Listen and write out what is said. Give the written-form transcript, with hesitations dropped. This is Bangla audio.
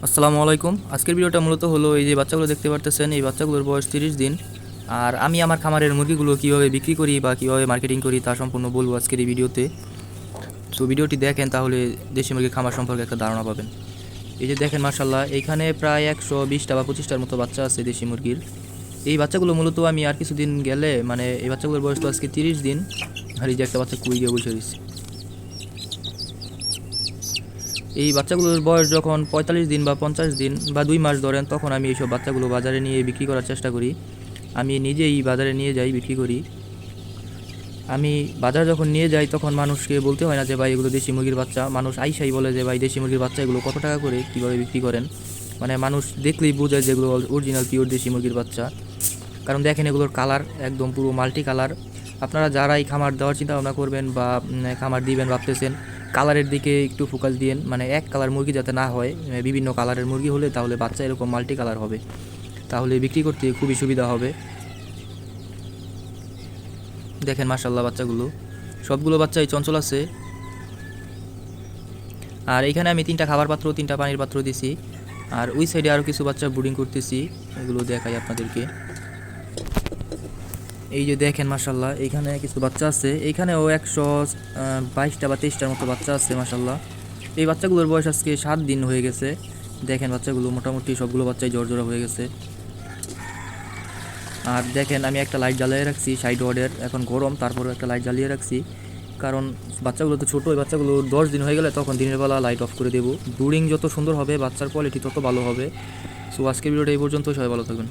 আসসালামু আলাইকুম। আজকের ভিডিওটা মূলত হলো এই যে বাচ্চাগুলো দেখতে পারতেছেন, এই বাচ্চাগুলোর বয়স 30 দিন। আর আমি আমার খামারের মুরগিগুলো কীভাবে বিক্রি করি বা কীভাবে মার্কেটিং করি তা সম্পূর্ণ বলবো আজকের এই ভিডিওতে। সো ভিডিওটি দেখেন, তাহলে দেশি মুরগির খামার সম্পর্কে একটা ধারণা পাবেন। এই যে দেখেন, মাশাআল্লাহ, এখানে প্রায় 120টা বা 25টার মতো বাচ্চা আছে দেশি মুরগির। এই বাচ্চাগুলো মূলত আমি আর কিছুদিন গেলে, মানে এই বাচ্চাগুলোর বয়স তো আজকে 30 দিন। আর এই যে একটা বাচ্চা কুই গিয়ে বসে রয়েছে। এই বাচ্চাগুলোর বয়স যখন 45 দিন বা 50 দিন বা 2 মাস ধরেন, তখন আমি এইসব বাচ্চাগুলো বাজারে নিয়ে বিক্রি করার চেষ্টা করি। আমি নিজেই বাজারে নিয়ে যাই, বিক্রি করি। আমি বাজার যখন নিয়ে যাই তখন মানুষকে বলতে হয় না যে ভাই এগুলো দেশি মুরগির বাচ্চা। মানুষ আইসাই বলে যে ভাই দেশি মুরগির বাচ্চা এগুলো কত টাকা করে, কীভাবে বিক্রি করেন। মানে মানুষ দেখলেই বোঝে যে এগুলো অরিজিনাল পিওর দেশি মুরগির বাচ্চা। কারণ দেখেন এগুলোর কালার একদম পুরো মাল্টি কালার। আপনারা যারাই খামার দেওয়ার চিন্তা ভাবনা করবেন বা খামার দিবেন ভাবতেছেন, কালারের দিকে একটু ফোকাস দিয়েন। মানে এক কালার মুরগি যাতে না হয়, বিভিন্ন কালারের মুরগি হলে তাহলে বাচ্চা এরকম মাল্টি কালার হবে, তাহলে বিক্রি করতে খুবই সুবিধা হবে। দেখেন মাশাআল্লাহ, বাচ্চাগুলো সবগুলো বাচ্চাই চঞ্চল আছে। আর এখানে আমি 3টা খাবার পাত্র, 3টা পানির পাত্র দিছি। আর ওই সাইডে আরও কিছু বাচ্চা ব্রুডিং করতেছি, এগুলো দেখাই আপনাদেরকে। এই যে দেখেন মাশাআল্লাহ, এইখানে কিছু বাচ্চা আছে। এইখানেও 122টা বা 23টার মতো বাচ্চা আছে মাশাআল্লাহ। এই বাচ্চাগুলোর বয়স আজকে 7 দিন হয়ে গেছে। দেখেন বাচ্চাগুলো মোটামুটি সবগুলো বাচ্চাই জর্জরা হয়ে গেছে। আর দেখেন আমি একটা লাইট জ্বালিয়ে রাখছি 60 ওয়াটের, এখন গরম তারপরেও একটা লাইট জ্বালিয়ে রাখছি। কারণ বাচ্চাগুলো তো ছোটো, ওই বাচ্চাগুলো 10 দিন হয়ে গেলে তখন দিনের বেলা লাইট অফ করে দেবো। ব্রুডিং যত সুন্দর হবে বাচ্চার কোয়ালিটি তত ভালো হবে। সো আজকের ভিডিওটা এই পর্যন্ত, সবাই ভালো থাকবেন।